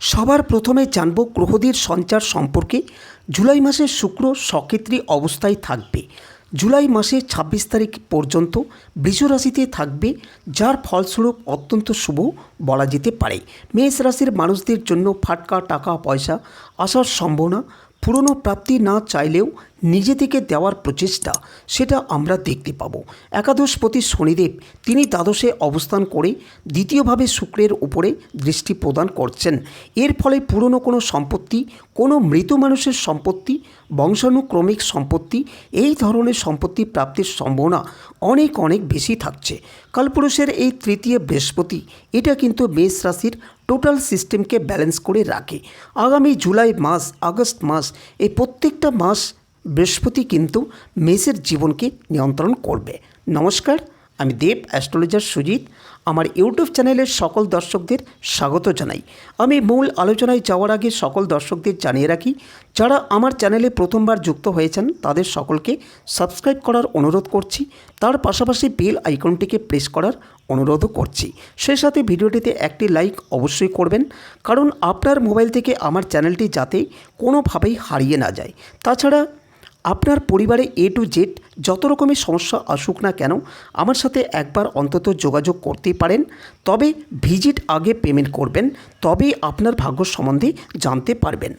সবার প্রথমে জানব গ্রহদের সঞ্চার সম্পর্কে। জুলাই মাসে শুক্র সক্ষেত্রী অবস্থায় থাকবে। জুলাই মাসে ২৬ তারিখ পর্যন্ত বৃষ রাশিতে থাকবে, যার ফলস্বরূপ অত্যন্ত শুভ বলা যেতে পারে। মেষ রাশির মানুষদের জন্য ফাটকা টাকা পয়সা আসার সম্ভাবনা, পুরনো প্রাপ্তি না চাইলেও নিজে থেকে দেওয়ার প্রচেষ্টা, সেটা আমরা দেখতে পাব। একাদশপতি শনিদেব তিনি দ্বাদশে অবস্থান করে দ্বিতীয়ভাবে শুক্রের উপরে দৃষ্টি প্রদান করছেন। এর ফলে পুরনো কোনো সম্পত্তি, কোনো মৃত মানুষের সম্পত্তি, বংশানুক্রমিক সম্পত্তি, এই ধরনের সম্পত্তি প্রাপ্তির সম্ভাবনা অনেক অনেক বেশি থাকছে। কালপুরুষের এই তৃতীয় বৃহস্পতি, এটা কিন্তু মেষ রাশির টোটাল সিস্টেমকে ব্যালেন্স করে রাখে। আগামী জুলাই মাস, আগস্ট মাস, এই প্রত্যেকটা মাস বৃহস্পতি কিন্তু মেষের জীবনকে নিয়ন্ত্রণ করবে। নমস্কার, আমি দেব অ্যাস্ট্রোলজার সুজিত। আমার ইউটিউব চ্যানেলের সকল দর্শকদের স্বাগত জানাই। আমি মূল আলোচনায় যাওয়ার আগে সকল দর্শকদের জানিয়ে রাখি, যারা আমার চ্যানেলে প্রথমবার যুক্ত হয়েছেন তাদের সকলকে সাবস্ক্রাইব করার অনুরোধ করছি। তার পাশাপাশি বেল আইকনটিকে প্রেস করার অনুরোধও করছি। সেই সাথে ভিডিওটিতে একটি লাইক অবশ্যই করবেন, কারণ আপনার মোবাইল থেকে আমার চ্যানেলটি যাতে কোনোভাবেই হারিয়ে না যায়। তাছাড়া আপনার পরিবারে এ টু জেড যত রকমের সমস্যা আসুক না কেন, আমার সাথে একবার অন্তত যোগাযোগ করতেই পারেন। তবে ভিজিট আগে পেমেন্ট করবেন, তবেই আপনার ভাগ্য সম্বন্ধে জানতে পারবেন।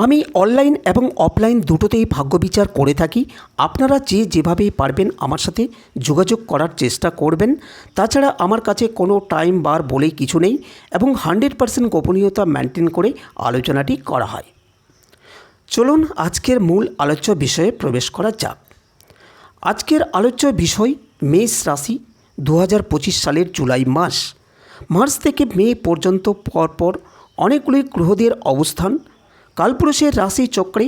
আমি অনলাইন এবং অফলাইন দুটোতেই ভাগ্য বিচার করে থাকি। আপনারা যেভাবেই পারবেন আমার সাথে যোগাযোগ করার চেষ্টা করবেন। তাছাড়া আমার কাছে কোনো টাইম বার বলেই কিছু নেই এবং 100% গোপনীয়তা মেনটেন করে আলোচনাটি করা হয়। চলুন আজকের মূল আলোচ্য বিষয়ে প্রবেশ করা যাক। আজকের আলোচ্য বিষয় মেষ রাশি 2025 সালের জুলাই মার্চ থেকে মে পর্যন্ত পরপর অনেকগুলি গ্রহদের অবস্থান। কালপুরুষের রাশি চক্রে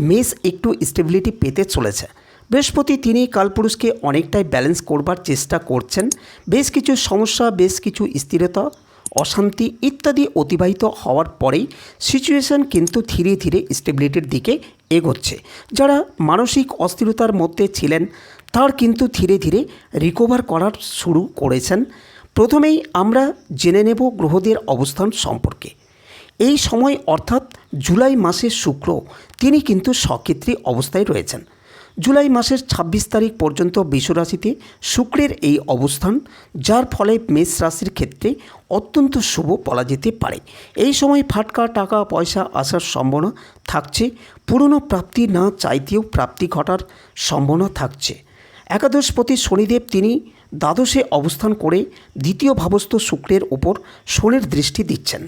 মেষ একটু স্টেবিলিটি পেতে চলেছে। বৃহস্পতি তিনি কালপুরুষকে অনেকটাই ব্যালেন্স করবার চেষ্টা করছেন। বেশ কিছু সমস্যা, বেশ কিছু স্থিরতা, অশান্তি ইত্যাদি অতিবাহিত হওয়ার পরেই সিচুয়েশান কিন্তু ধীরে ধীরে স্টেবিলিটির দিকে এগোচ্ছে। যারা মানসিক অস্থিরতার মধ্যে ছিলেন তার কিন্তু ধীরে ধীরে রিকভার করার শুরু করেছেন। প্রথমেই আমরা জেনে নেব গ্রহদের অবস্থান সম্পর্কে। এই সময় অর্থাৎ জুলাই মাসের শুক্র তিনি কিন্তু সক্ষেত্রী অবস্থায় রয়েছেন। জুলাই মাসের ২৬ তারিখ পর্যন্ত বৃষ রাশিতে শুক্রের এই অবস্থান, যার ফলে মেষ রাশির ক্ষেত্রে অত্যন্ত শুভ বলা যেতে পারে। এই সময় ফাটকা টাকা পয়সা আসার সম্ভাবনা থাকছে। পুরনো প্রাপ্তি না চাইতেও প্রাপ্তি ঘটার সম্ভাবনা থাকছে। একাদশপতি শনিদেব তিনি দ্বাদশে অবস্থান করে দ্বিতীয় ভাবস্থ শুক্রের ওপর শনির দৃষ্টি দিচ্ছেন।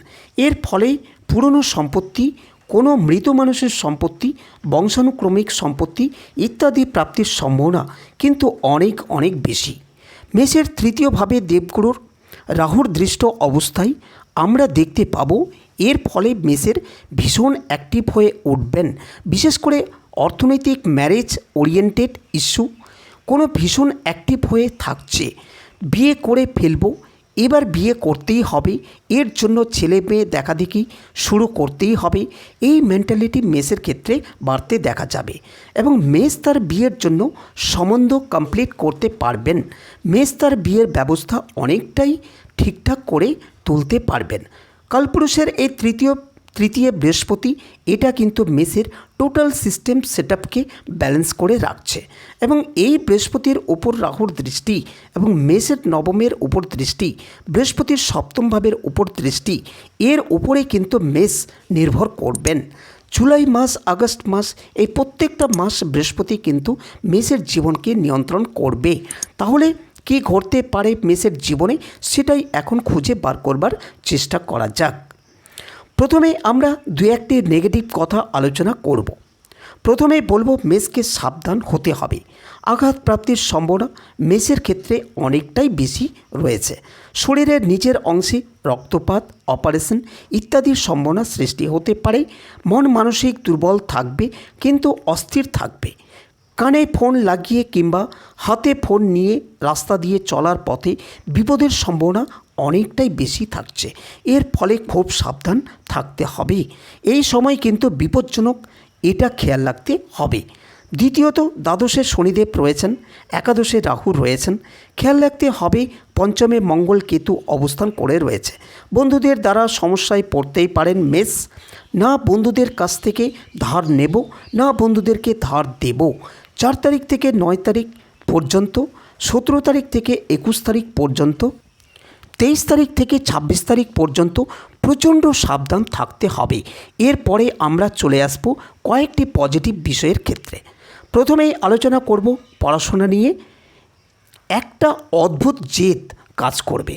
এর ফলে পুরনো সম্পত্তি, কোনো মৃত মানুষের সম্পত্তি, বংশানুক্রমিক সম্পত্তি ইত্যাদি প্রাপ্তির সম্ভাবনা কিন্তু অনেক অনেক বেশি। মেষের তৃতীয়ভাবে দেবগুরুর রাহুর দৃষ্ট অবস্থায় আমরা দেখতে পাব। এর ফলে মেষের ভীষণ অ্যাক্টিভ হয়ে উঠবেন। বিশেষ করে অর্থনৈতিক, ম্যারেজ ওরিয়েন্টেড ইস্যু কোনো ভীষণ অ্যাক্টিভ হয়ে থাকছে। বিয়ে করে ফেলবো, এবার বিয়ে করতেই হবে, এর জন্য ছেলে মেয়ে দেখাদেখি শুরু করতেই হবে, এই মেন্টালিটি মেষের ক্ষেত্রে বাড়তে দেখা যাবে এবং মেষ তার বিয়ের জন্য সম্বন্ধ কমপ্লিট করতে পারবেন। মেষ তার বিয়ের ব্যবস্থা অনেকটাই ঠিকঠাক করে তুলতে পারবেন। কালপুরুষের এই তৃতীয় বৃহস্পতি এটা কিন্তু মেষের টোটাল সিস্টেম সেটআপকে ব্যালেন্স করে রাখছে এবং এই বৃহস্পতির উপর রাহুর দৃষ্টি এবং মেষের নবমের উপর দৃষ্টি, বৃহস্পতির সপ্তম ভাবের উপর দৃষ্টি, এর উপরে কিন্তু মেষ নির্ভর করবেন। জুলাই মাস, আগস্ট মাস, এই প্রত্যেকটা মাস বৃহস্পতি কিন্তু মেষের জীবনকে নিয়ন্ত্রণ করবে। তাহলে কী ঘটতে পারে মেষের জীবনে, সেটাই এখন খুঁজে বার করবার চেষ্টা করা যাক। প্রথমে আমরা দু একটি নেগেটিভ কথা আলোচনা করব। প্রথমে বলবো মেষকে সাবধান হতে হবে। আঘাত প্রাপ্তির সম্ভাবনা মেষের ক্ষেত্রে অনেকটাই বেশি রয়েছে। শরীরের নিচের অংশে রক্তপাত, অপারেশন ইত্যাদির সম্ভাবনা সৃষ্টি হতে পারে। মন মানসিক দুর্বল থাকবে, কিন্তু অস্থির থাকবে। কানে ফোন লাগিয়ে কিংবা হাতে ফোন নিয়ে রাস্তা দিয়ে চলার পথে বিপদের সম্ভাবনা অনেকটাই বেশি থাকছে। এর ফলে খুব সাবধান থাকতে হবে। এই সময় কিন্তু বিপজ্জনক, এটা খেয়াল রাখতে হবে। দ্বিতীয়ত, দ্বাদশে শনিদেব রয়েছেন, একাদশে রাহু রয়েছেন। খেয়াল রাখতে হবে পঞ্চমে মঙ্গল কেতু অবস্থান করে রয়েছে। বন্ধুদের দ্বারা সমস্যায় পড়তেই পারেন মেষ। না বন্ধুদের কাছ থেকে ধার নেব, না বন্ধুদেরকে ধার দেব। 4 তারিখ থেকে 9 তারিখ পর্যন্ত, 17 তারিখ থেকে 21 তারিখ পর্যন্ত, 23 তারিখ থেকে 26 তারিখ পর্যন্ত প্রচণ্ড সাবধান থাকতে হবে। এরপরে আমরা চলে আসব কয়েকটি পজিটিভ বিষয়ের ক্ষেত্রে। প্রথমেই আলোচনা করব পড়াশোনা নিয়ে। একটা অদ্ভুত জেদ কাজ করবে,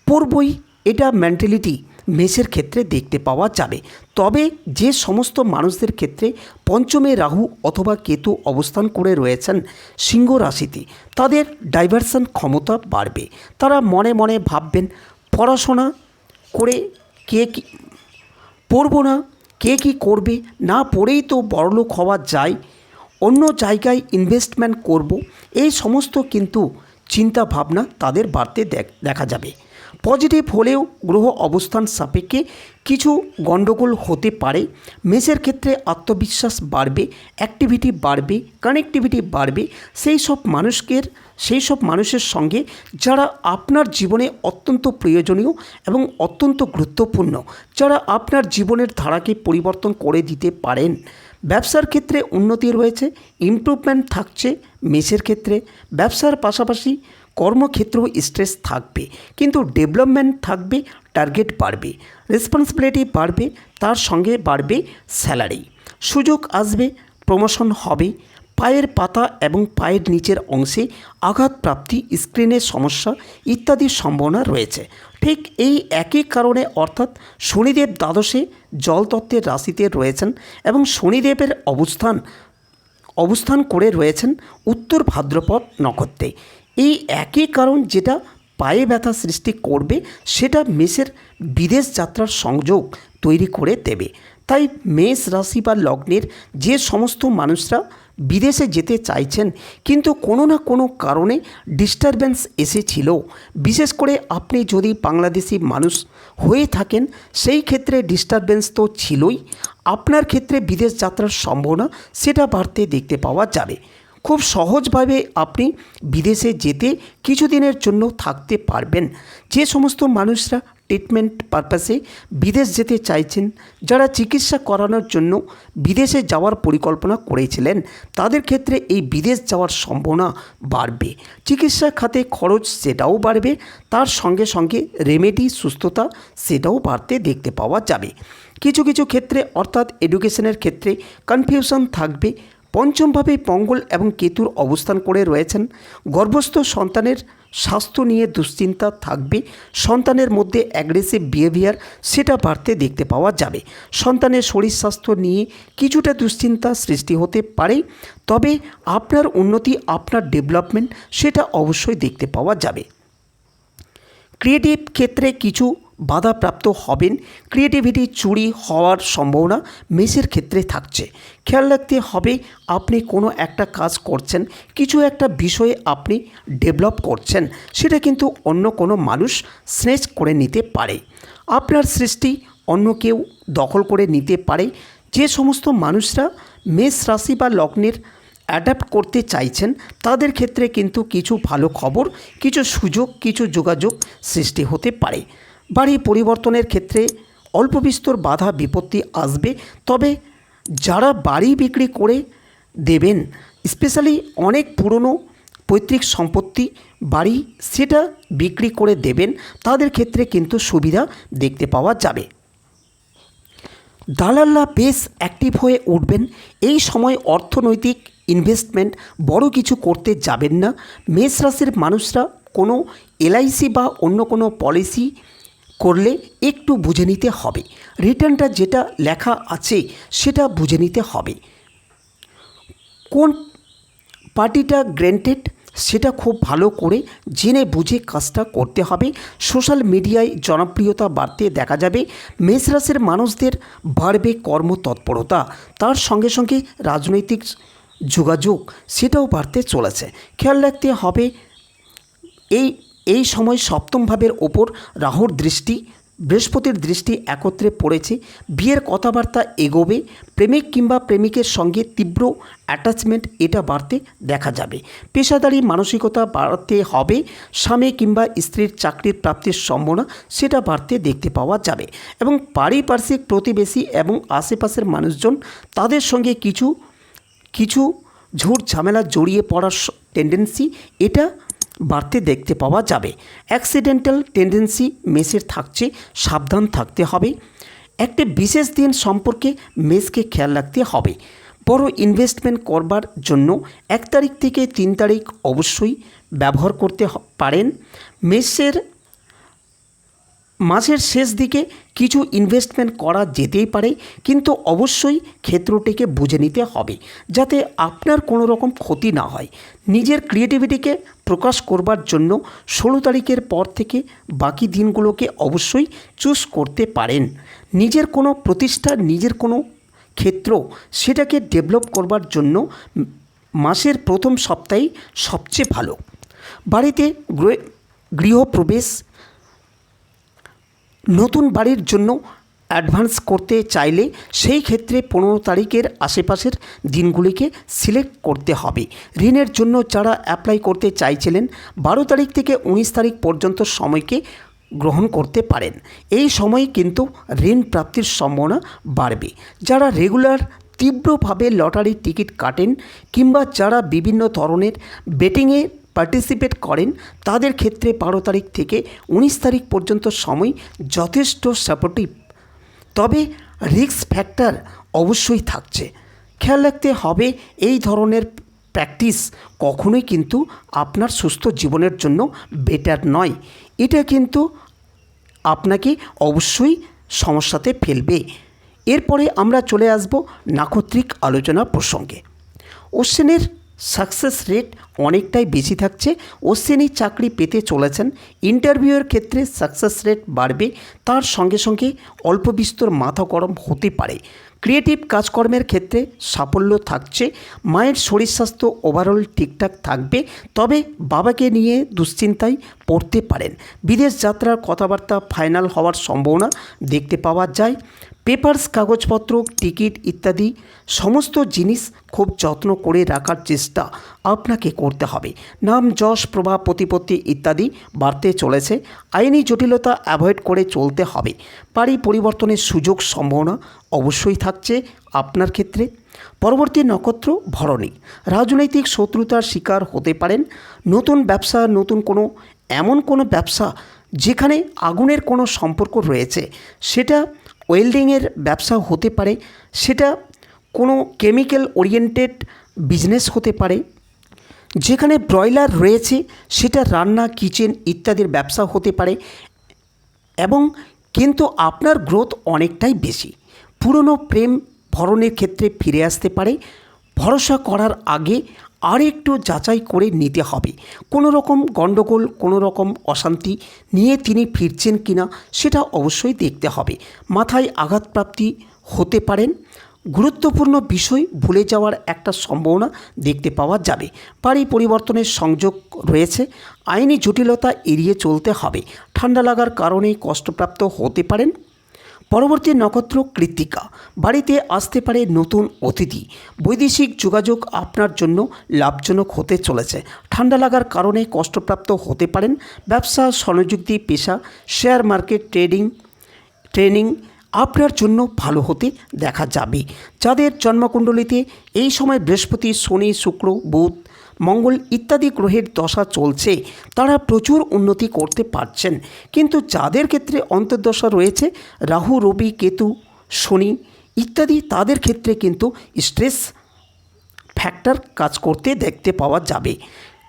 পড়বই, এটা মেন্টালিটি মেষের ক্ষেত্রে দেখতে পাওয়া যাবে। তবে যে সমস্ত মানুষদের ক্ষেত্রে পঞ্চমে রাহু অথবা কেতু অবস্থান করে রয়েছেন সিংহ রাশিতে, তাদের ডাইভারশন ক্ষমতা বাড়বে। তারা মনে মনে ভাববেন পড়াশোনা করে কে কী পড়বো না, কে কী করবে, না পড়েই তো বড়লোক হওয়া যায়, অন্য জায়গায় ইনভেস্টমেন্ট করব, এই সমস্ত কিন্তু চিন্তা ভাবনা তাদের বাড়তে দেখা যাবে। পজিটিভ হলেও গ্রহ অবস্থান সাপেক্ষে কিছু গণ্ডগোল হতে পারে। মেষের ক্ষেত্রে আত্মবিশ্বাস বাড়বে, অ্যাক্টিভিটি বাড়বে, কানেক্টিভিটি বাড়বে সেই সব মানুষের সঙ্গে যারা আপনার জীবনে অত্যন্ত প্রয়োজনীয় এবং অত্যন্ত গুরুত্বপূর্ণ, যারা আপনার জীবনের ধারাকে পরিবর্তন করে দিতে পারেন। ব্যবসার ক্ষেত্রে উন্নতি রয়েছে, ইমপ্রুভমেন্ট থাকছে মেষের ক্ষেত্রে। ব্যবসার পাশাপাশি কর্মক্ষেত্রেও স্ট্রেস থাকবে, কিন্তু ডেভেলপমেন্ট থাকবে, টার্গেট বাড়বে, রেসপন্সিবিলিটি বাড়বে, তার সঙ্গে বাড়বে স্যালারি। সুযোগ আসবে, প্রমোশন হবে। পায়ের পাতা এবং পায়ের নিচের অংশে আঘাতপ্রাপ্তি, স্ক্রিনের সমস্যা ইত্যাদির সম্ভাবনা রয়েছে। ঠিক এই একই কারণে, অর্থাৎ শনিদেব দ্বাদশে জলতত্ত্বের রাশিতে রয়েছেন এবং শনিদেবের অবস্থান করে রয়েছেন উত্তর ভাদ্রপদ নক্ষত্রে। এই একই কারণ যেটা পায়ে ব্যথা সৃষ্টি করবে, সেটা মেষের বিদেশ যাত্রার সংযোগ তৈরি করে দেবে। তাই মেষ রাশি বা লগ্নের যে সমস্ত মানুষরা বিদেশে যেতে চাইছেন কিন্তু কোনো না কোনো কারণে ডিস্টারবেন্স এসেছিল, বিশেষ করে আপনি যদি বাংলাদেশি মানুষ হয়ে থাকেন, সেই ক্ষেত্রে ডিস্টারবেন্স তো ছিলই। আপনার ক্ষেত্রে বিদেশ যাত্রার সম্ভাবনা সেটা বাড়তে দেখতে পাওয়া যাবে। খুব সহজভাবে আপনি বিদেশে যেতে কিছুদিনের জন্য থাকতে পারবেন। যে সমস্ত মানুষরা ট্রিটমেন্ট পারপাসে বিদেশ যেতে চাইছেন, যারা চিকিৎসা করানোর জন্য বিদেশে যাওয়ার পরিকল্পনা করেছিলেন, তাদের ক্ষেত্রে এই বিদেশ যাওয়ার সম্ভাবনা বাড়বে। চিকিৎসা খাতে খরচ সেটাও বাড়বে, তার সঙ্গে সঙ্গে রেমেডি, সুস্থতা সেটাও বাড়তে দেখতে পাওয়া যাবে। কিছু কিছু ক্ষেত্রে, অর্থাৎ এডুকেশনের ক্ষেত্রে কনফিউশন থাকবে। পঞ্চমভাবে মঙ্গল এবং কেতুর অবস্থান করে রয়েছেন। গর্ভস্থ সন্তানের স্বাস্থ্য নিয়ে দুশ্চিন্তা থাকবে। সন্তানের মধ্যে অ্যাগ্রেসিভ বিহেভিয়ার সেটা বাড়তে দেখতে পাওয়া যাবে। সন্তানের শরীর স্বাস্থ্য নিয়ে কিছুটা দুশ্চিন্তা সৃষ্টি হতে পারে, তবে আপনার উন্নতি, আপনার ডেভেলপমেন্ট সেটা অবশ্যই দেখতে পাওয়া যাবে। ক্রিয়েটিভ ক্ষেত্রে কিছু বাধাপ্রাপ্ত হবেন। ক্রিয়েটিভিটি চুরি হওয়ার সম্ভাবনা মেষের ক্ষেত্রে থাকছে। খেয়াল রাখতে হবে, আপনি কোনো একটা কাজ করছেন, কিছু একটা বিষয়ে আপনি ডেভেলপ করছেন, সেটা কিন্তু অন্য কোনো মানুষ স্নেচ করে নিতে পারে। আপনার সৃষ্টি অন্য কেউ দখল করে নিতে পারে। যে সমস্ত মানুষরা মেষ রাশি বা লগ্নের অ্যাডাপ্ট করতে চাইছেন, তাদের ক্ষেত্রে কিন্তু কিছু ভালো খবর, কিছু সুযোগ, কিছু যোগাযোগ সৃষ্টি হতে পারে। বাড়ি পরিবর্তনের ক্ষেত্রে অল্প বিস্তর বাধা বিপত্তি আসবে, তবে যারা বাড়ি বিক্রি করে দেবেন, স্পেশালি অনেক পুরনো পৈতৃক সম্পত্তি বাড়ি সেটা বিক্রি করে দেবেন, তাদের ক্ষেত্রে কিন্তু সুবিধা দেখতে পাওয়া যাবে। দালালরা বেশ অ্যাক্টিভ হয়ে উঠবেন। এই সময় অর্থনৈতিক ইনভেস্টমেন্ট বড় কিছু করতে যাবেন না। মেষ রাশির মানুষরা কোনো এলআইসি বা অন্য কোনো পলিসি করলে একটু বুঝে নিতে হবে। রিটার্নটা যেটা লেখা আছে সেটা বুঝে নিতে হবে। কোন পার্টিটা গ্র্যান্টেড সেটা খুব ভালো করে জেনে বুঝে কাজটা করতে হবে। সোশ্যাল মিডিয়ায় জনপ্রিয়তা বাড়তে দেখা যাবে। মেষ রাশির মানুষদের বাড়বে কর্মতৎপরতা, তার সঙ্গে সঙ্গে রাজনৈতিক যোগাযোগ সেটাও বাড়তে চলেছে। খেয়াল রাখতে হবে এই সময় সপ্তম ভাবের ওপর রাহুর দৃষ্টি বৃহস্পতির দৃষ্টি একত্রে পড়েছে, বিয়ের কথাবার্তা এগোবে, প্রেমিক কিংবা প্রেমিকের সঙ্গে তীব্র অ্যাটাচমেন্ট এটা বাড়তে দেখা যাবে। পেশাদারি মানসিকতা বাড়তে হবে, স্বামী কিংবা স্ত্রীর চাকরির প্রাপ্তির সম্ভাবনা সেটা বাড়তে দেখতে পাওয়া যাবে। এবং পারিপার্শ্বিক প্রতিবেশী এবং আশেপাশের মানুষজন তাদের সঙ্গে কিছু ঝুট ঝামেলা জড়িয়ে পড়ার টেন্ডেন্সি এটা বাড়তে দেখতে পাওয়া যাবে। অ্যাক্সিডেন্টাল টেন্ডেন্সি মেসের থাকছে, সাবধান থাকতে হবে। একটা বিশেষ দিন সম্পর্কে মেসকে খেয়াল রাখতে হবে। বড় ইনভেস্টমেন্ট করবার জন্য 1 তারিখ থেকে 3 তারিখ অবশ্যই ব্যবহার করতে পারেন। মাসের শেষ দিকে কিছু ইনভেস্টমেন্ট করা যেতেই পারে, কিন্তু অবশ্যই ক্ষেত্রটিকে বুঝে নিতে হবে যাতে আপনার কোনো রকম ক্ষতি না হয়। নিজের ক্রিয়েটিভিটিকে প্রকাশ করবার জন্য 16 তারিখের পর থেকে বাকি দিনগুলোকে অবশ্যই চুজ করতে পারেন। নিজের কোনো প্রতিষ্ঠা, নিজের কোনো ক্ষেত্র সেটাকে ডেভেলপ করবার জন্য মাসের প্রথম সপ্তাহেই সবচেয়ে ভালো। বাড়িতে গৃহপ্রবেশ, নতুন বাড়ির জন্য অ্যাডভান্স করতে চাইলে সেই ক্ষেত্রে 15 তারিখের আশেপাশের দিনগুলিকে সিলেক্ট করতে হবে। ঋণের জন্য যারা অ্যাপ্লাই করতে চাইছিলেন 12 তারিখ থেকে 19 তারিখ পর্যন্ত সময়কে গ্রহণ করতে পারেন। এই সময় কিন্তু ঋণ প্রাপ্তির সম্ভাবনা বাড়বে। যারা রেগুলার তীব্রভাবে লটারির টিকিট কাটেন কিংবা যারা বিভিন্ন ধরনের বেটিংয়ে পার্টিসিপেট করেন তাদের ক্ষেত্রে 12 তারিখ থেকে 19 তারিখ পর্যন্ত সময় যথেষ্ট সাপোর্টিভ, তবে রিস্ক ফ্যাক্টর অবশ্যই থাকছে। খেয়াল রাখতে হবে এই ধরনের প্র্যাকটিস কখনোই কিন্তু আপনার সুস্থ জীবনের জন্য বেটার নয়। এটা কিন্তু আপনাকে অবশ্যই সমস্যাতে ফেলবে। এরপরে আমরা চলে আসব নাক্ষত্রিক আলোচনা প্রসঙ্গে। অশ্বিনের সাকসেস রেট অনেকটাই বেশি থাকছে। অশ্বিনী চাকরি পেতে চলেছেন, ইন্টারভিউয়ের ক্ষেত্রে সাকসেস রেট বাড়বে, তার সঙ্গে সঙ্গে অল্প বিস্তর মাথা গরম হতে পারে। ক্রিয়েটিভ কাজকর্মের ক্ষেত্রে সাফল্য থাকছে। মায়ের শরীর স্বাস্থ্য ওভারঅল ঠিকঠাক থাকবে, তবে বাবাকে নিয়ে দুশ্চিন্তায় পড়তে পারেন। বিদেশ যাত্রার কথাবার্তা ফাইনাল হওয়ার সম্ভাবনা দেখতে পাওয়া যায়। পেপারস, কাগজপত্র, টিকিট ইত্যাদি সমস্ত জিনিস খুব যত্ন করে রাখার চেষ্টা আপনাকে করতে হবে। নাম, যশ, প্রভাব, প্রতিপত্তি ইত্যাদি বাড়তে চলেছে। আইনি জটিলতা অ্যাভয়েড করে চলতে হবে। বাড়ি পরিবর্তনের সুযোগ সম্ভাবনা অবশ্যই থাকছে আপনার ক্ষেত্রে। পরবর্তী নক্ষত্র ভরণী। রাজনৈতিক শত্রুতার শিকার হতে পারেন। নতুন ব্যবসা, এমন কোনো ব্যবসা যেখানে আগুনের কোনো সম্পর্ক রয়েছে, সেটা ওয়েল্ডিংয়ের ব্যবসা হতে পারে, সেটা কোনো কেমিক্যাল ওরিয়েন্টেড বিজনেস হতে পারে, যেখানে ব্রয়লার রয়েছে সেটা রান্না, কিচেন ইত্যাদির ব্যবসা হতে পারে। এবং কিন্তু আপনার গ্রোথ অনেকটাই বেশি। পুরনো প্রেম ভরণের ক্ষেত্রে ফিরে আসতে পারে। ভরসা করার আগে আর একটু যাচাই করে নিতে হবে। কোনো রকম গণ্ডগোল, কোনো রকম অশান্তি নিয়ে তিনি ফিরছেন কিনা সেটা অবশ্যই দেখতে হবে। মাথায় আঘাতপ্রাপ্তি হতে পারেন। গুরুত্বপূর্ণ বিষয় ভুলে যাওয়ার একটা সম্ভাবনা দেখতে পাওয়া যাবে। বাড়ি পরিবর্তনের সংযোগ রয়েছে। আইনি জটিলতা এড়িয়ে চলতে হবে। ঠান্ডা লাগার কারণে কষ্টপ্রাপ্ত হতে পারেন। পরবর্তী নক্ষত্র কৃত্তিকা। বাড়িতে আসতে পারে নতুন অতিথি। বৈদেশিক যোগাযোগ আপনার জন্য লাভজনক হতে চলেছে। ঠান্ডা লাগার কারণে কষ্টপ্রাপ্ত হতে পারেন। ব্যবসা, স্বনিযুক্তি, পেশা, শেয়ার মার্কেট, ট্রেনিং আপনার জন্য ভালো হতে দেখা যাবে। যাদের জন্মকুণ্ডলিতে এই সময় বৃহস্পতি, শনি, শুক্র, বুধ, মঙ্গল ইত্যাদি গ্রহের দশা চলছে তারা প্রচুর উন্নতি করতে পারছেন। কিন্তু যাদের ক্ষেত্রে অন্তর্দশা রয়েছে রাহু, রবি, কেতু, শনি ইত্যাদি, তাদের ক্ষেত্রে কিন্তু স্ট্রেস ফ্যাক্টর কাজ করতে দেখতে পাওয়া যাবে।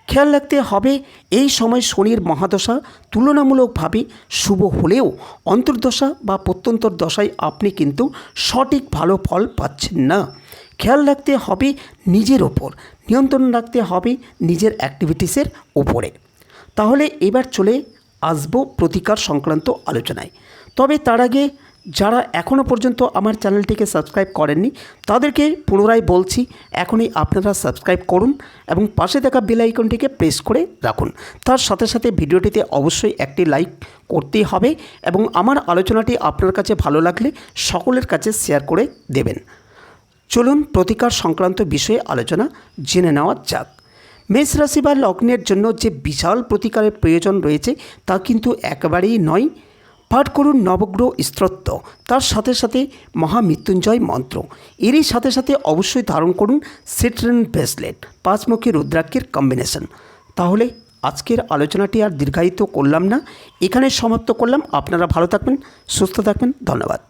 খেয়াল রাখতে হবে এই সময় শনির মহাদশা তুলনামূলকভাবে শুভ হলেও অন্তর্দশা বা প্রত্যন্তর দশায় আপনি কিন্তু সঠিক ভালো ফল পাচ্ছেন না। খেয়াল রাখতে হবে নিজের ওপর, নিয়ন্ত্রণ রাখতে হবে নিজের অ্যাক্টিভিটিসের ওপরে। তাহলে এবার চলে আসব প্রতিকার সংক্রান্ত আলোচনায়। তবে তার আগে যারা এখনও পর্যন্ত আমার চ্যানেলটিকে সাবস্ক্রাইব করেননি তাদেরকে পুনরায় বলছি, এখনই আপনারা সাবস্ক্রাইব করুন এবং পাশে থাকা বেল আইকনটিকে প্রেস করে রাখুন। তার সাথে সাথে ভিডিওটিতে অবশ্যই একটি লাইক করতেই হবে এবং আমার আলোচনাটি আপনার কাছে ভালো লাগলে সকলের কাছে শেয়ার করে দেবেন। চলুন প্রতিকার সংক্রান্ত বিষয়ে আলোচনা জেনে নেওয়া যাক। মেষ রাশি বা লগ্নের জন্য যে বিশাল প্রতিকারের প্রয়োজন রয়েছে তা কিন্তু একেবারেই নয়। পাঠ করুন নবগ্রহ স্তোত্র, তার সাথে সাথে মহামৃত্যুঞ্জয় মন্ত্র। এরই সাথে সাথে অবশ্যই ধারণ করুন সিট্রেন ব্রেসলেট, 5মুখী রুদ্রাক্ষের কম্বিনেশন। তাহলে আজকের আলোচনাটি আর দীর্ঘায়িত করলাম না, এখানে সমাপ্ত করলাম। আপনারা ভালো থাকবেন, সুস্থ থাকবেন, ধন্যবাদ।